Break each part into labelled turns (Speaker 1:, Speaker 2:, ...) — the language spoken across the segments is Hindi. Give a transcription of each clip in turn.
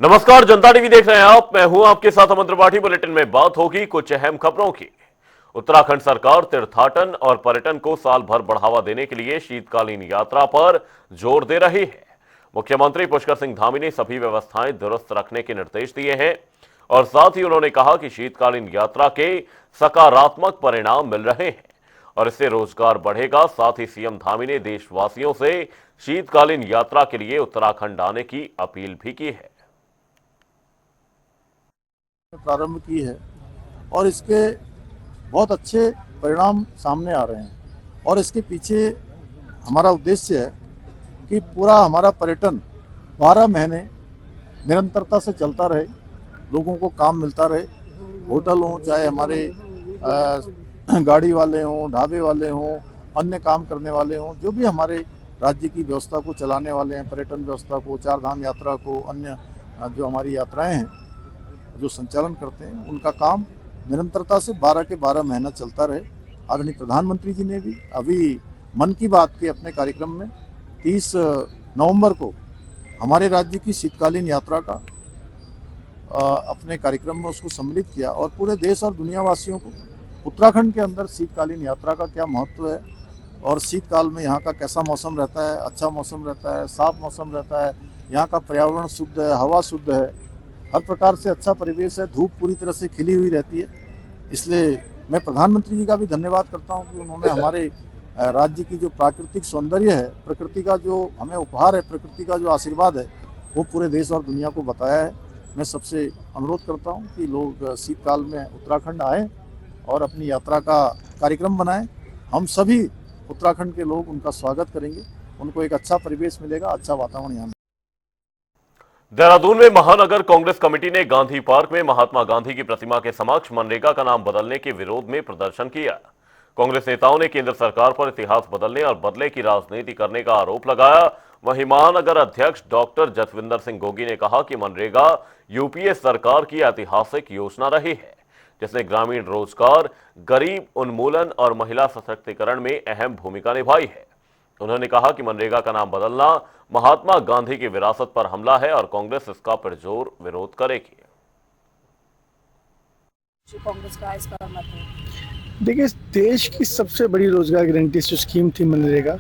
Speaker 1: नमस्कार, जनता टीवी देख रहे हैं आप। मैं हूं आपके साथ अमन त्रिपाठी। बुलेटिन में बात होगी कुछ अहम खबरों की। उत्तराखंड सरकार तीर्थाटन और पर्यटन को साल भर बढ़ावा देने के लिए शीतकालीन यात्रा पर जोर दे रही है। मुख्यमंत्री पुष्कर सिंह धामी ने सभी व्यवस्थाएं दुरुस्त रखने के निर्देश दिए हैं और साथ ही उन्होंने कहा कि शीतकालीन यात्रा के सकारात्मक परिणाम मिल रहे हैं और इससे रोजगार बढ़ेगा। साथ ही सीएम धामी ने देशवासियों से शीतकालीन यात्रा के लिए उत्तराखंड आने की अपील भी की है।
Speaker 2: प्रारंभ की है और इसके बहुत अच्छे परिणाम सामने आ रहे हैं और इसके पीछे हमारा उद्देश्य है कि पूरा हमारा पर्यटन 12 महीने निरंतरता से चलता रहे, लोगों को काम मिलता रहे। होटल हों, चाहे हमारे गाड़ी वाले हों, ढाबे वाले हों, अन्य काम करने वाले हों, जो भी हमारे राज्य की व्यवस्था को चलाने वाले हैं, पर्यटन व्यवस्था को, चार धाम यात्रा को, अन्य जो हमारी यात्राएं हैं जो संचालन करते हैं, उनका काम निरंतरता से 12 के 12 महीना चलता रहे। आदरणीय प्रधानमंत्री जी ने भी अभी मन की बात के अपने कार्यक्रम में 30 नवंबर को हमारे राज्य की शीतकालीन यात्रा का अपने कार्यक्रम में उसको सम्मिलित किया और पूरे देश और दुनियावासियों को उत्तराखंड के अंदर शीतकालीन यात्रा का क्या महत्व है और शीतकाल में यहाँ का कैसा मौसम रहता है, अच्छा मौसम रहता है, साफ मौसम रहता है, यहाँ का पर्यावरण शुद्ध है, हवा शुद्ध है, हर प्रकार से अच्छा परिवेश है, धूप पूरी तरह से खिली हुई रहती है। इसलिए मैं प्रधानमंत्री जी का भी धन्यवाद करता हूँ कि उन्होंने हमारे राज्य की जो प्राकृतिक सौंदर्य है, प्रकृति का जो हमें उपहार है, प्रकृति का जो आशीर्वाद है, वो पूरे देश और दुनिया को बताया है। मैं सबसे अनुरोध करता हूँ कि लोग शीतकाल में उत्तराखंड आएँ और अपनी यात्रा का कार्यक्रम बनाएं। हम सभी उत्तराखंड के लोग उनका स्वागत करेंगे, उनको एक अच्छा परिवेश मिलेगा, अच्छा वातावरण यहाँ।
Speaker 1: देहरादून में महानगर कांग्रेस कमेटी ने गांधी पार्क में महात्मा गांधी की प्रतिमा के समक्ष मनरेगा का नाम बदलने के विरोध में प्रदर्शन किया। कांग्रेस नेताओं ने केंद्र सरकार पर इतिहास बदलने और बदले की राजनीति करने का आरोप लगाया। वहीं महानगर अध्यक्ष डॉक्टर जसविंदर सिंह गोगी ने कहा कि मनरेगा यूपीए सरकार की ऐतिहासिक योजना रही है जिसने ग्रामीण रोजगार, गरीब उन्मूलन और महिला सशक्तिकरण में अहम भूमिका निभाई है। उन्होंने कहा कि मनरेगा का नाम बदलना महात्मा गांधी की विरासत पर हमला है और कांग्रेस इसका पुरजोर विरोध करेगी।
Speaker 3: कांग्रेस का इस पर मत है।
Speaker 4: देखिए, देश की सबसे बड़ी रोजगार गारंटी जो स्कीम थी मनरेगा,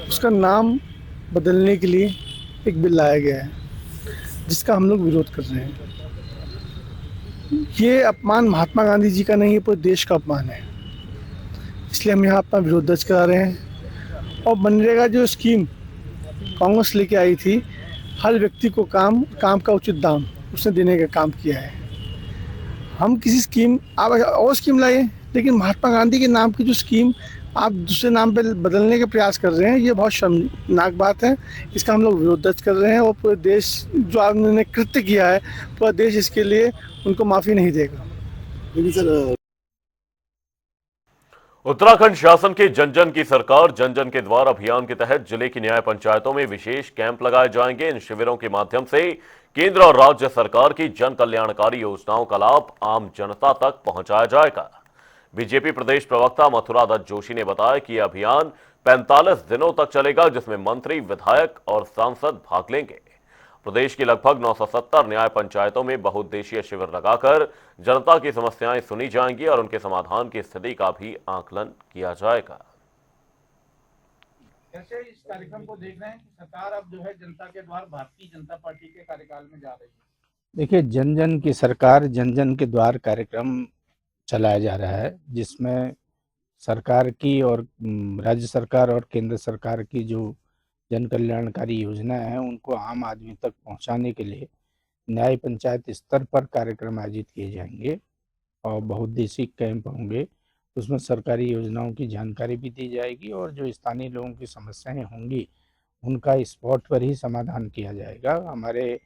Speaker 4: उसका नाम बदलने के लिए एक बिल लाया गया है जिसका हम लोग विरोध कर रहे हैं। ये अपमान महात्मा गांधी जी का नहीं है, पूरे देश का अपमान है। इसलिए हम यहाँ अपना विरोध दर्ज करा रहे हैं। और मनरेगा जो स्कीम कांग्रेस लेके आई थी, हर व्यक्ति को काम का उचित दाम उसने देने का काम किया है। हम किसी स्कीम आप और स्कीम लाइए, लेकिन महात्मा गांधी के नाम की जो स्कीम आप दूसरे नाम पे बदलने के प्रयास कर रहे हैं, ये बहुत शर्मनाक बात है। इसका हम लोग विरोध दर्ज कर रहे हैं और पूरे देश जो आपने कृत्य किया है, पूरा देश इसके लिए उनको माफ़ी नहीं देगा।
Speaker 1: उत्तराखंड शासन के जन जन की सरकार जन जन के द्वार अभियान के तहत जिले की न्याय पंचायतों में विशेष कैंप लगाए जाएंगे। इन शिविरों के माध्यम से केंद्र और राज्य सरकार की जन कल्याणकारी योजनाओं का लाभ आम जनता तक पहुंचाया जाएगा। बीजेपी प्रदेश प्रवक्ता मथुरा दत्त जोशी ने बताया कि यह अभियान 45 दिनों तक चलेगा जिसमें मंत्री, विधायक और सांसद भाग लेंगे। प्रदेश की लगभग 970 न्याय पंचायतों में बहुउद्देशीय शिविर लगाकर जनता की समस्याएं सुनी जाएंगी और उनके समाधान की स्थिति का भी आकलन किया जाएगा।
Speaker 5: कैसे इस कार्यक्रम को देख रहे हैं कि सरकार अब जो है जनता के द्वार भारतीय जनता पार्टी के कार्यकाल में जा रही है?
Speaker 6: देखिए, जन जन की सरकार जन जन के द्वार कार्यक्रम चलाया जा रहा है जिसमें सरकार की और राज्य सरकार और केंद्र सरकार की जो जन कल्याणकारी योजना है उनको आम आदमी तक पहुंचाने के लिए न्याय पंचायत स्तर पर कार्यक्रम आयोजित किए जाएंगे और बहुउद्देशीय कैंप होंगे। उसमें सरकारी योजनाओं की जानकारी भी दी जाएगी और जो स्थानीय लोगों की समस्याएं होंगी उनका स्पॉट पर ही समाधान किया जाएगा। हमारे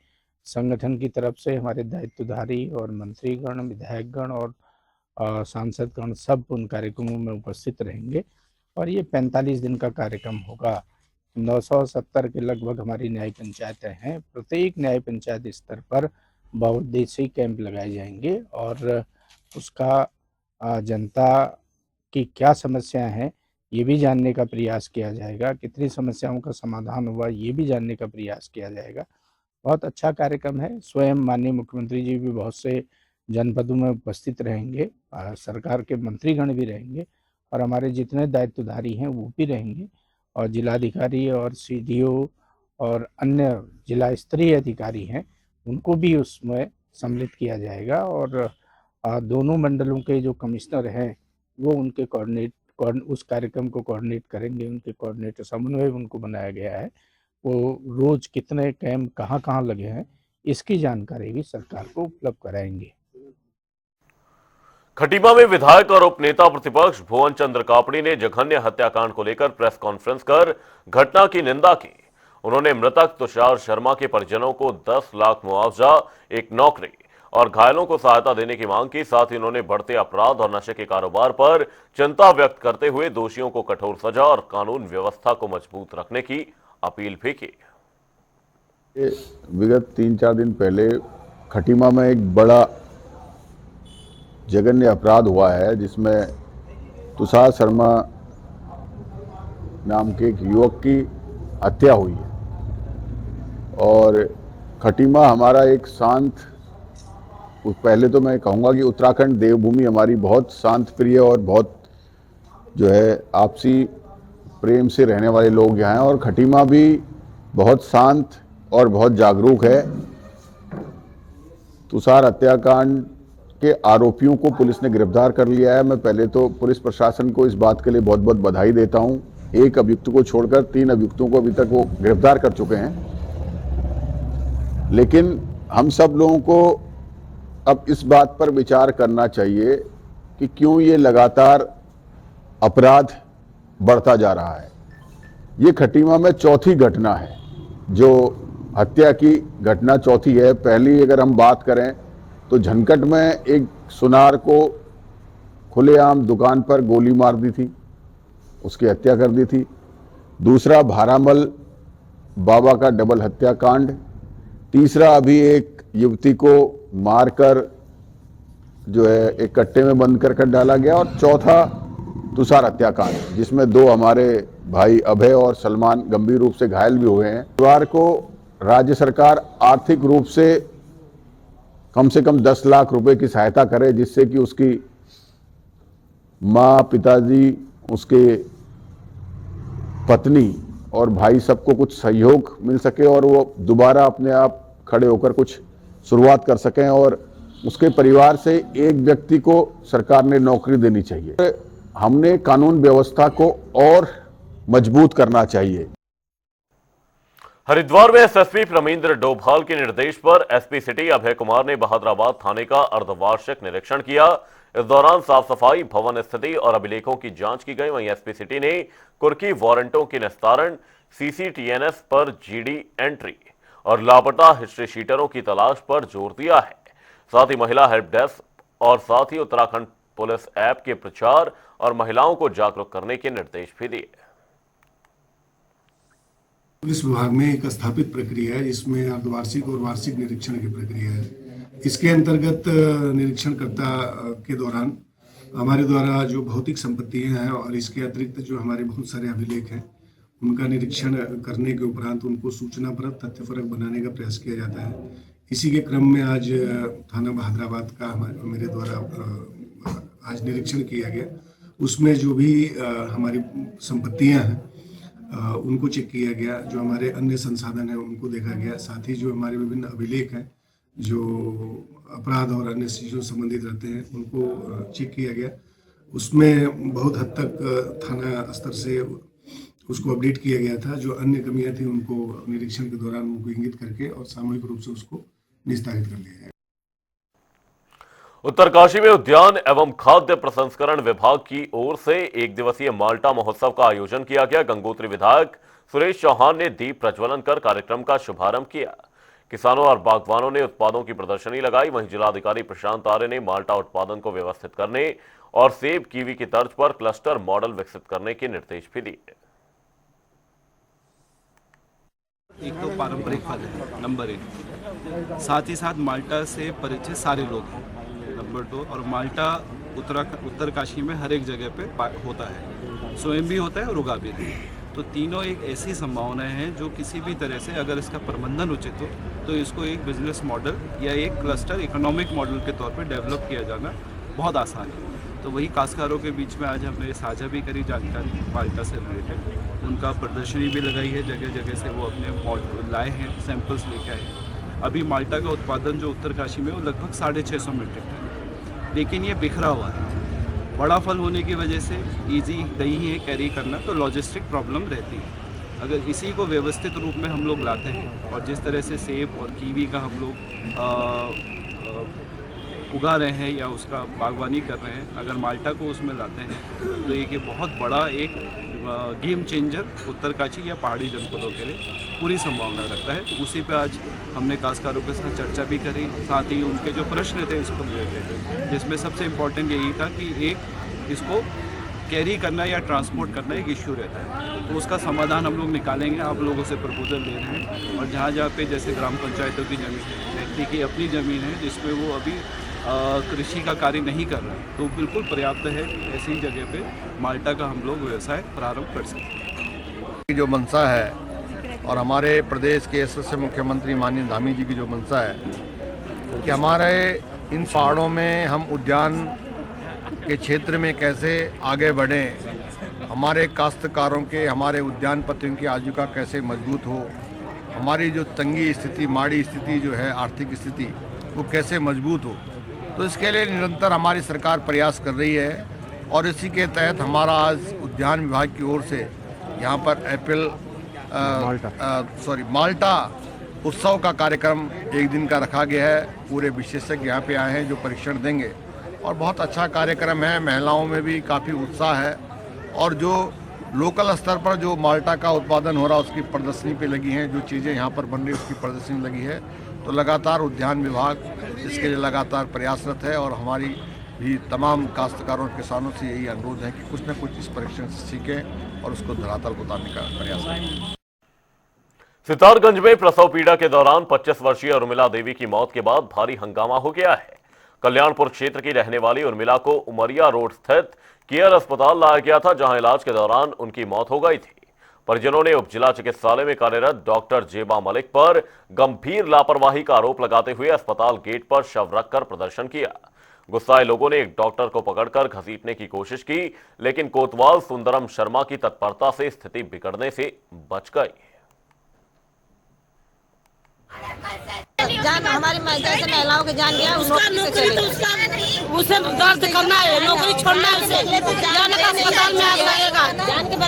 Speaker 6: संगठन की तरफ से हमारे दायित्वधारी और मंत्रीगण, विधायकगण और सांसदगण सब उन कार्यक्रमों में उपस्थित रहेंगे और ये 45 दिन का कार्यक्रम होगा। 970 के लगभग हमारी न्याय पंचायतें हैं। प्रत्येक न्याय पंचायत स्तर पर बहुउद्देशीय कैंप लगाए जाएंगे और उसका जनता की क्या समस्याएं हैं ये भी जानने का प्रयास किया जाएगा, कितनी समस्याओं का समाधान हुआ ये भी जानने का प्रयास किया जाएगा बहुत अच्छा कार्यक्रम है। स्वयं माननीय मुख्यमंत्री जी भी बहुत से जनपदों में उपस्थित रहेंगे, सरकार के मंत्रीगण भी रहेंगे और हमारे जितने दायित्वधारी हैं वो भी रहेंगे, और जिलाधिकारी और सीडीओ और अन्य जिला स्तरीय अधिकारी हैं उनको भी उसमें सम्मिलित किया जाएगा। और दोनों मंडलों के जो कमिश्नर हैं वो उनके उस कार्यक्रम को कोऑर्डिनेट करेंगे। उनके कोऑर्डिनेटर समन्वय उनको बनाया गया है। वो रोज कितने कैंप कहाँ कहाँ लगे हैं इसकी जानकारी भी सरकार को उपलब्ध कराएंगे।
Speaker 1: खटीमा में विधायक और उपनेता प्रतिपक्ष भुवन चंद्र कापड़ी ने जघन्य हत्याकांड को लेकर प्रेस कॉन्फ्रेंस कर घटना की निंदा की। उन्होंने मृतक तुषार शर्मा के परिजनों को 10 लाख मुआवजा, एक नौकरी और घायलों को सहायता देने की मांग की। साथ ही उन्होंने बढ़ते अपराध और नशे के कारोबार पर चिंता व्यक्त करते हुए दोषियों को कठोर सजा और कानून व्यवस्था को मजबूत रखने की अपील भी की।
Speaker 7: विगत 3-4 दिन पहले खटीमा में एक बड़ा जघन्य अपराध हुआ है जिसमें तुषार शर्मा नाम के एक युवक की हत्या हुई है। और खटीमा हमारा एक शांत, पहले तो मैं कहूँगा कि उत्तराखंड देवभूमि हमारी बहुत शांत प्रिय और बहुत जो है आपसी प्रेम से रहने वाले लोग यहाँ हैं, और खटीमा भी बहुत शांत और बहुत जागरूक है। तुषार हत्याकांड के आरोपियों को पुलिस ने गिरफ्तार कर लिया है। मैं पहले तो पुलिस प्रशासन को इस बात के लिए बहुत बहुत बधाई देता हूं। एक अभियुक्त को छोड़कर 3 अभियुक्तों को अभी तक वो गिरफ्तार कर चुके हैं। लेकिन हम सब लोगों को अब इस बात पर विचार करना चाहिए कि क्यों ये लगातार अपराध बढ़ता जा रहा है। ये खटीमा में चौथी घटना है, जो हत्या की घटना चौथी है। पहली अगर हम बात करें तो झनकट में एक सुनार को खुलेआम दुकान पर गोली मार दी थी, उसकी हत्या कर दी थी। दूसरा भारामल बाबा का डबल हत्याकांड। तीसरा अभी एक युवती को मारकर जो है एक कट्टे में बंद कर डाला गया। और चौथा तुषार हत्याकांड जिसमें 2 हमारे भाई अभय और सलमान गंभीर रूप से घायल भी हुए हैं। परिवार को राज्य सरकार आर्थिक रूप से कम 10 लाख रुपए की सहायता करे, जिससे कि उसकी माँ, पिताजी, उसके पत्नी और भाई सबको कुछ सहयोग मिल सके और वो दोबारा अपने आप खड़े होकर कुछ शुरुआत कर सकें। और उसके परिवार से एक व्यक्ति को सरकार ने नौकरी देनी चाहिए। हमने कानून व्यवस्था को और मजबूत करना चाहिए।
Speaker 1: हरिद्वार में एसएसपी प्रमींद्र डोभाल के निर्देश पर एसपी सिटी अभय कुमार ने बहादुराबाद थाने का अर्धवार्षिक निरीक्षण किया। इस दौरान साफ सफाई, भवन स्थिति और अभिलेखों की जांच की गई। वहीं एसपी सिटी ने कुर्की वारंटों के निस्तारण, सीसीटीएनएस पर जीडी एंट्री और लापता हिस्ट्री शीटरों की तलाश पर जोर दिया है। साथ ही महिला हेल्प डेस्क और साथ ही उत्तराखंड पुलिस ऐप के प्रचार और महिलाओं को जागरूक करने के निर्देश भी दिए।
Speaker 8: पुलिस विभाग में एक स्थापित प्रक्रिया है जिसमें अर्धवार्षिक और वार्षिक निरीक्षण की प्रक्रिया है। इसके अंतर्गत निरीक्षणकर्ता के दौरान हमारे द्वारा जो भौतिक संपत्तियां हैं और इसके अतिरिक्त जो हमारे बहुत सारे अभिलेख हैं उनका निरीक्षण करने के उपरांत उनको सूचनापरक, तथ्यपरक बनाने का प्रयास किया जाता है। इसी के क्रम में आज थाना बहादुराबाद का मेरे द्वारा आज निरीक्षण किया गया। उसमें जो भी हमारी संपत्तियां हैं उनको चेक किया गया, जो हमारे अन्य संसाधन हैं उनको देखा गया। साथ ही जो हमारे विभिन्न अभिलेख हैं जो अपराध और अन्य चीज़ों से संबंधित रहते हैं उनको चेक किया गया। उसमें बहुत हद तक थाना स्तर से उसको अपडेट किया गया था। जो अन्य कमियां थी उनको निरीक्षण के दौरान उनको इंगित करके और सामूहिक रूप से उसको निस्तारित कर लिया गया।
Speaker 1: उत्तरकाशी में उद्यान एवं खाद्य प्रसंस्करण विभाग की ओर से 1 दिवसीय माल्टा महोत्सव का आयोजन किया गया। गंगोत्री विधायक सुरेश चौहान ने दीप प्रज्वलन कर कार्यक्रम का शुभारंभ किया। किसानों और बागवानों ने उत्पादों की प्रदर्शनी लगाई। वहीं जिलाधिकारी प्रशांत आर्य ने माल्टा उत्पादन को व्यवस्थित करने और सेब, कीवी की तर्ज पर क्लस्टर मॉडल विकसित करने के निर्देश भी दिए।
Speaker 9: एक तो पारंपरिक फल है नंबर 1, साथ ही साथ माल्टा से परिचित सारे लोग हैं नंबर 2, और माल्टा उत्तरकाशी में हर एक जगह पे होता है, स्वयं भी होता है और उगा भी है। तो तीनों एक ऐसी संभावनाएं हैं जो किसी भी तरह से अगर इसका प्रबंधन उचित हो तो इसको एक बिजनेस मॉडल या एक क्लस्टर इकोनॉमिक मॉडल के तौर पर डेवलप किया जाना बहुत आसान है। तो वही काश्तकारों के बीच में आज हमने साझा भी करी जानकारी माल्टा से रिलेटेड। उनका प्रदर्शनी भी लगाई है, जगह जगह से वो अपने मॉडल लाए हैं, सैंपल्स लेके आए हैं। अभी माल्टा का उत्पादन जो उत्तरकाशी में वो लगभग 650 मीट्रिक टन है, लेकिन ये बिखरा हुआ है। बड़ा फल होने की वजह से ईजी नहीं है कैरी करना, तो लॉजिस्टिक प्रॉब्लम रहती है। अगर इसी को व्यवस्थित रूप में हम लोग लाते हैं और जिस तरह से सेब और कीवी का हम लोग उगा रहे हैं या उसका बागवानी कर रहे हैं, अगर माल्टा को उसमें लाते हैं तो एक बहुत बड़ा एक गेम चेंजर उत्तरकाशी या पहाड़ी जनपदों के लिए पूरी संभावना रखता है। तो उसी पे आज हमने काश्तकारों के साथ चर्चा भी करी, साथ ही उनके जो प्रश्न थे इसको रिलेटेड, जिसमें सबसे इम्पोर्टेंट यही था कि एक इसको कैरी करना या ट्रांसपोर्ट करना एक इश्यू रहता है, तो उसका समाधान हम लोग निकालेंगे। आप लोगों से प्रपोजल ले रहे हैं और जहाँ जहाँ पे जैसे ग्राम पंचायतों की ज़मीन है, व्यक्ति की अपनी ज़मीन है जिसमें वो अभी कृषि का कार्य नहीं कर रहा है, तो बिल्कुल पर्याप्त है ऐसी जगह पे माल्टा का हम लोग व्यवसाय प्रारंभ कर सकते हैं।
Speaker 10: जो मंशा है और हमारे प्रदेश के यशस्वी मुख्यमंत्री माननीय धामी जी की जो मंशा है कि हमारे इन पहाड़ों में हम उद्यान के क्षेत्र में कैसे आगे बढ़ें, हमारे काश्तकारों के, हमारे उद्यानपतियों की आजीविका कैसे मजबूत हो, हमारी जो तंगी स्थिति, माड़ी स्थिति जो है, आर्थिक स्थिति, वो कैसे मजबूत हो। तो इसके लिए निरंतर हमारी सरकार प्रयास कर रही है और इसी के तहत हमारा आज उद्यान विभाग की ओर से यहाँ पर माल्टा उत्सव का कार्यक्रम एक दिन का रखा गया है। पूरे विशेषज्ञ यहाँ पे आए हैं जो परीक्षण देंगे और बहुत अच्छा कार्यक्रम है। महिलाओं में भी काफ़ी उत्साह है और जो लोकल स्तर पर जो माल्टा का उत्पादन हो रहा है उसकी प्रदर्शनी पे लगी हैं, जो चीज़ें यहाँ पर बन रही है उसकी प्रदर्शनी लगी है। तो लगातार उद्यान विभाग इसके लिए लगातार प्रयासरत है और हमारी भी तमाम काश्तकारों और किसानों से यही अनुरोध है कि कुछ न कुछ इस परीक्षण से सीखें और उसको धरातल को उतारने का प्रयास करें।
Speaker 1: सितारगंज में प्रसव पीड़ा के दौरान 25 वर्षीय उर्मिला देवी की मौत के बाद भारी हंगामा हो गया है। कल्याणपुर क्षेत्र की रहने वाली उर्मिला को उमरिया रोड स्थित केयर अस्पताल लाया गया था, जहां इलाज के दौरान उनकी मौत हो गई थी। परिजनों ने उप जिला चिकित्सालय में कार्यरत डॉक्टर जेबा मलिक पर गंभीर लापरवाही का आरोप लगाते हुए अस्पताल गेट पर शव रखकर प्रदर्शन किया। गुस्साए लोगों ने एक डॉक्टर को पकड़कर घसीटने की कोशिश की, लेकिन कोतवाल सुंदरम शर्मा की तत्परता से स्थिति बिगड़ने से बच गई।
Speaker 3: जान हमारी जैसे महिलाओं के जान गया, उसे दर्द करना है, नौकरी छोड़ना है, उसे जाने का अस्पताल में आग लगेगा,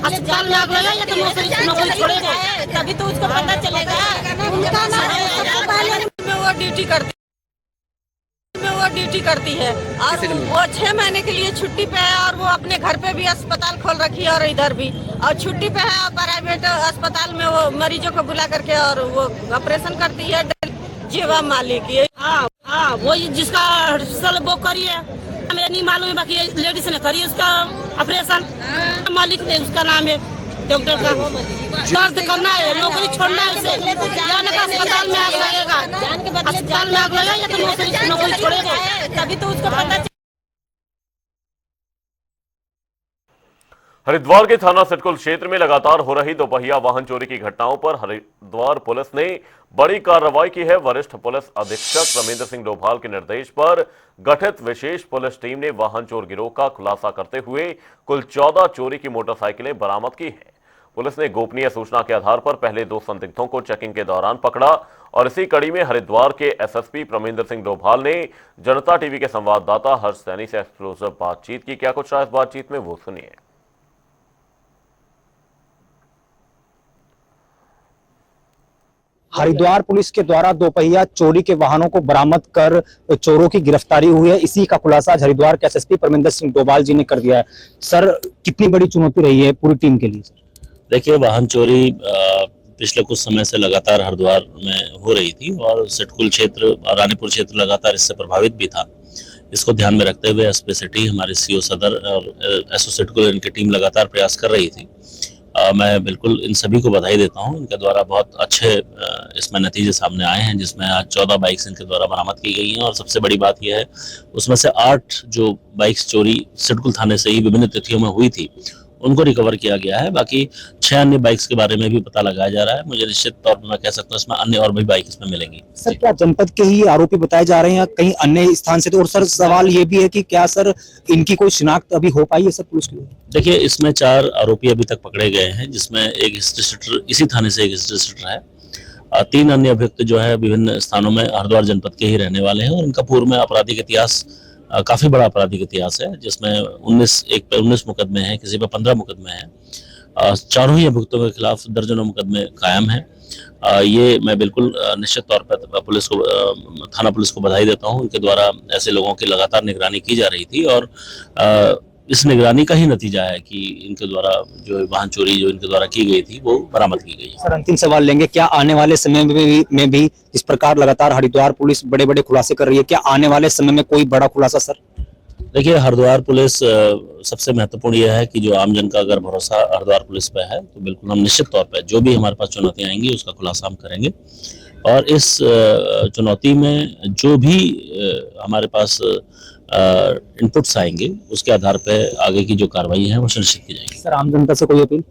Speaker 3: अस्पताल में आग लगेगा या तो नौकरी छोड़ेगा, तभी तो उसको पता चलेगा। उनका ना वो ड्यूटी करती है और वो 6 महीने के लिए छुट्टी पे है और वो अपने घर पे भी अस्पताल खोल रखी है और इधर भी, और छुट्टी पे है और प्राइवेट अस्पताल में वो मरीजों को बुला करके और वो ऑपरेशन करती है। जेबा मालिक ये हाँ वो जिसका सल वो करी है, हमें नहीं मालूम है, बाकी लेडीज ने करी उसका ऑपरेशन, मालिक ने उसका नाम है डॉक्टर का। दर्द करना है, नौकरी छोड़ना है, उसे जाने का अस्पताल में आग लगेगा, अस्पताल में आग लगेगा या तो नौकरी छोड़ेगा, तभी तो उसको पता।
Speaker 1: हरिद्वार के थाना सिटकुल क्षेत्र में लगातार हो रही दोपहिया वाहन चोरी की घटनाओं पर हरिद्वार पुलिस ने बड़ी कार्रवाई की है। वरिष्ठ पुलिस अधीक्षक रमेंद्र सिंह डोभाल के निर्देश पर गठित विशेष पुलिस टीम ने वाहन चोर गिरोह का खुलासा करते हुए कुल 14 चोरी की मोटरसाइकिलें बरामद की हैं। पुलिस ने गोपनीय सूचना के आधार पर पहले 2 संदिग्धों को चेकिंग के दौरान पकड़ा और इसी कड़ी में हरिद्वार के एसएसपी प्रमेंद्र सिंह डोभाल ने जनता टीवी के संवाददाता हर्ष सैनी से एक्सक्लूसिव बातचीत की। क्या कुछ रहा इस बातचीत में, वो सुनिए।
Speaker 11: हरिद्वार पुलिस के द्वारा दोपहिया चोरी के वाहनों को बरामद कर चोरों की गिरफ्तारी हुई है। इसी का खुलासा आज हरिद्वार के एसएसपी परमिंदर सिंह डोभाल जी ने कर दिया है। सर, कितनी बड़ी चुनौती रही है पूरी टीम के लिए?
Speaker 12: देखिए, वाहन चोरी पिछले कुछ समय से लगातार हरिद्वार में हो रही थी और सिटकुल क्षेत्र, रानीपुर क्षेत्र लगातार इससे प्रभावित भी था। इसको ध्यान में रखते हुए एसपी सिटी, हमारे सीओ सदर और एसओ सिटकुल, इनकी टीम लगातार प्रयास कर रही थी। मैं बिल्कुल इन सभी को बधाई देता हूं। इनके द्वारा बहुत अच्छे इसमें नतीजे सामने आए हैं, जिसमें आज 14 बाइक्स इनके द्वारा बरामद की गई हैं और सबसे बड़ी बात यह है उसमें से 8 जो बाइक्स चोरी सिटकुल थाने से ही विभिन्न तिथियों में हुई थी, उनको रिकवर किया गया है। बाकी 6 अन्य बाइक्स के बारे में भी पता लगाया जा रहा है। मुझे निश्चित तौर पर मैं कह सकता हूँ इसमें अन्य और भी बाइक इसमें मिलेंगी।
Speaker 11: सर क्या जनपद के ही आरोपी बताए जा रहे हैं या कहीं अन्य स्थान से? तो और सर सवाल ये भी है कि क्या सर इनकी कोई शिनाख्त अभी हो पाई है सर पुलिस की?
Speaker 12: देखिए, इसमें 4 आरोपी अभी तक पकड़े गए हैं, जिसमें एक हिस्ट्री शीटर, इसी थाने से एक हिस्ट्री शीटर है। 3 अन्य अभियुक्त जो है विभिन्न स्थानों में हरिद्वार जनपद के ही रहने वाले हैं और इनका पूर्व में आपराधिक इतिहास काफी बड़ा आपराधिक इतिहास है, जिसमें 19 मुकदमे हैं, किसी पे 15 मुकदमे हैं। चारों ही अभियुक्तों के खिलाफ दर्जनों मुकदमे कायम हैं। ये मैं बिल्कुल निश्चित तौर पर पुलिस को, थाना पुलिस को बधाई देता हूं। उनके द्वारा ऐसे लोगों की लगातार निगरानी की जा रही थी और इस निगरानी का ही नतीजा है कि इनके द्वारा जो वाहन चोरी जो इनके द्वारा की गई थी वो बरामद की गई है।
Speaker 11: सर अंतिम सवाल लेंगे, क्या आने वाले समय में भी इस प्रकार लगातार हरिद्वार पुलिस बड़े बड़े खुलासे कर रही है, क्या आने वाले समय में कोई बड़ा खुलासा सर?
Speaker 12: देखिए, हरिद्वार पुलिस सबसे महत्वपूर्ण यह है कि जो आम जन का अगर भरोसा हरिद्वार पुलिस पे है तो बिल्कुल हम निश्चित तौर पे जो भी हमारे पास चुनौतियां आएंगी उसका खुलासा हम करेंगे और इस चुनौती में जो भी हमारे पास इनपुट्स आएंगे उसके आधार पर आगे की जो कार्रवाई है वो सुनिश्चित की जाएगी।
Speaker 11: सर आम जनता से कोई अपील?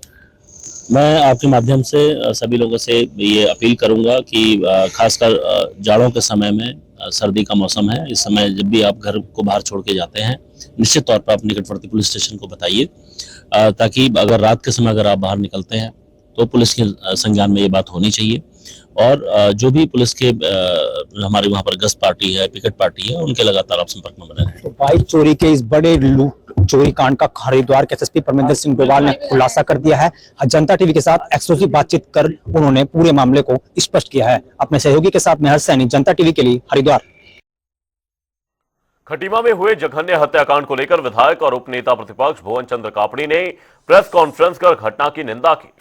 Speaker 12: मैं आपके माध्यम से सभी लोगों से ये अपील करूंगा कि खासकर जाड़ों के समय में, सर्दी का मौसम है, इस समय जब भी आप घर को बाहर छोड़ के जाते हैं निश्चित तौर पर आप निकटवर्ती पुलिस स्टेशन को बताइए, ताकि अगर रात के समय अगर आप बाहर निकलते हैं तो पुलिस के संज्ञान में ये बात होनी चाहिए और जो भी पुलिस के हमारे वहाँ पर गश्त पार्टी है, पिकेट पार्टी है, उनके लगातार आप संपर्क में बने रहें।
Speaker 11: तो बाइक चोरी के इस बड़े लूट चोरी कांड का हरिद्वार के एसएसपी परमिंदर सिंह डोभाल ने खुलासा कर दिया है। जनता टीवी के साथ एक्सक्लूसिव बातचीत कर उन्होंने पूरे मामले को स्पष्ट किया है। अपने सहयोगी के साथ मैं हर्ष सैनी, जनता टीवी के लिए हरिद्वार।
Speaker 1: खटीमा में हुए जघन्य हत्याकांड को लेकर विधायक और उपनेता प्रतिपक्ष भुवन चंद्र कापड़ी ने प्रेस कॉन्फ्रेंस कर घटना की निंदा की।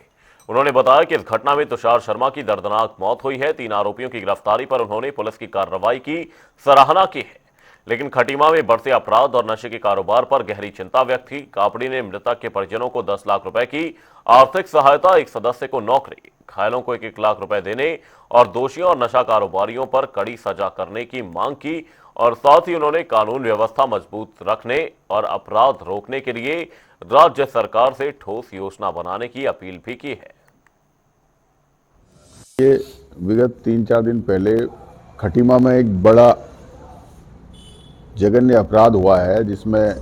Speaker 1: उन्होंने बताया कि इस घटना में तुषार शर्मा की दर्दनाक मौत हुई है। 3 आरोपियों की गिरफ्तारी पर उन्होंने पुलिस की कार्रवाई की सराहना की है, लेकिन खटीमा में बढ़ते अपराध और नशे के कारोबार पर गहरी चिंता व्यक्त की। कापड़ी ने मृतक के परिजनों को 10 लाख रुपए की आर्थिक सहायता, एक सदस्य को नौकरी, घायलों को 1-1 लाख रुपए देने और दोषियों और नशा कारोबारियों पर कड़ी सजा करने की मांग की और साथ ही उन्होंने कानून व्यवस्था मजबूत रखने और अपराध रोकने के लिए राज्य सरकार से ठोस योजना बनाने की अपील भी की है।
Speaker 7: ये विगत 3-4 दिन पहले खटीमा में एक बड़ा जघन्य अपराध हुआ है, जिसमें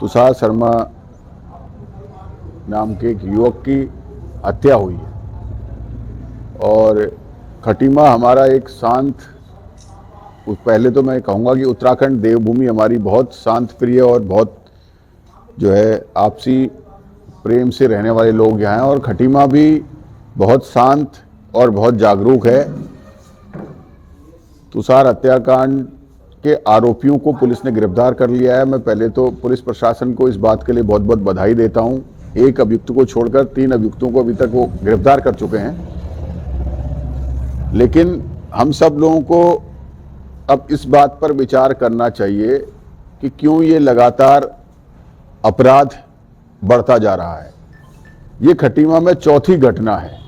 Speaker 7: तुषार शर्मा नाम के एक युवक की हत्या हुई है और खटीमा हमारा एक शांत, पहले तो मैं कहूँगा कि उत्तराखंड देवभूमि हमारी बहुत शांत प्रिय और बहुत जो है आपसी प्रेम से रहने वाले लोग यहाँ हैं और खटीमा भी बहुत शांत और बहुत जागरूक है। तुषार हत्याकांड के आरोपियों को पुलिस ने गिरफ्तार कर लिया है। मैं पहले तो पुलिस प्रशासन को इस बात के लिए बहुत बहुत बधाई देता हूं। 1 अभियुक्त को छोड़कर 3 अभियुक्तों को अभी तक वो गिरफ्तार कर चुके हैं, लेकिन हम सब लोगों को अब इस बात पर विचार करना चाहिए कि क्यों ये लगातार अपराध बढ़ता जा रहा है। ये खटीमा में चौथी घटना है,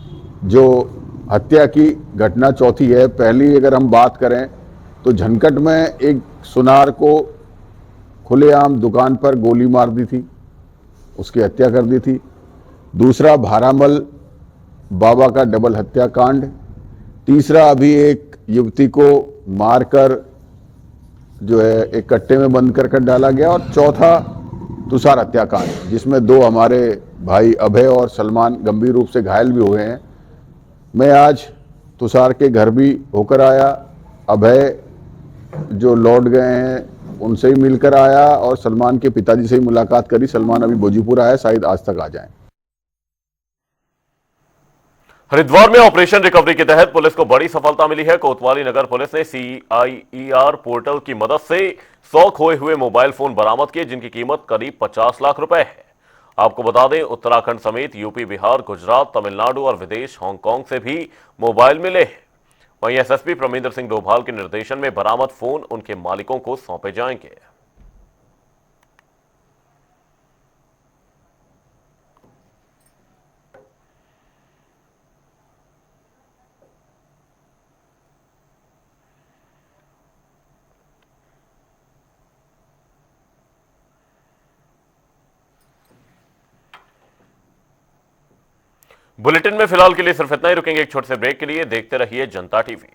Speaker 7: जो हत्या की घटना चौथी है। पहली अगर हम बात करें तो झनकट में एक सुनार को खुलेआम दुकान पर गोली मार दी थी, उसकी हत्या कर दी थी। दूसरा भारामल बाबा का डबल हत्याकांड। तीसरा अभी एक युवती को मारकर जो है एक कट्टे में बंद कर डाला गया। और चौथा तुषार हत्याकांड, जिसमें 2 हमारे भाई अभय और सलमान गंभीर रूप से घायल भी हुए हैं। मैं आज तुषार के घर भी होकर आया, अभय जो लौट गए हैं उनसे ही मिलकर आया और सलमान के पिताजी से ही मुलाकात करी। सलमान अभी भोजीपुर आया, शायद आज तक आ जाएं।
Speaker 1: हरिद्वार में ऑपरेशन रिकवरी के तहत पुलिस को बड़ी सफलता मिली है। कोतवाली नगर पुलिस ने CIER पोर्टल की मदद से 100 खोए हुए मोबाइल फोन बरामद किए, जिनकी कीमत करीब 50 लाख रुपए है। आपको बता दें, उत्तराखंड समेत यूपी, बिहार, गुजरात, तमिलनाडु और विदेश हांगकांग से भी मोबाइल मिले हैं। वहीं एसएसपी परमिंदर सिंह डोभाल के निर्देशन में बरामद फोन उनके मालिकों को सौंपे जाएंगे। बुलेटिन में फिलहाल के लिए सिर्फ इतना ही। रुकेंगे एक छोटे से ब्रेक के लिए। देखते रहिए जनता टीवी।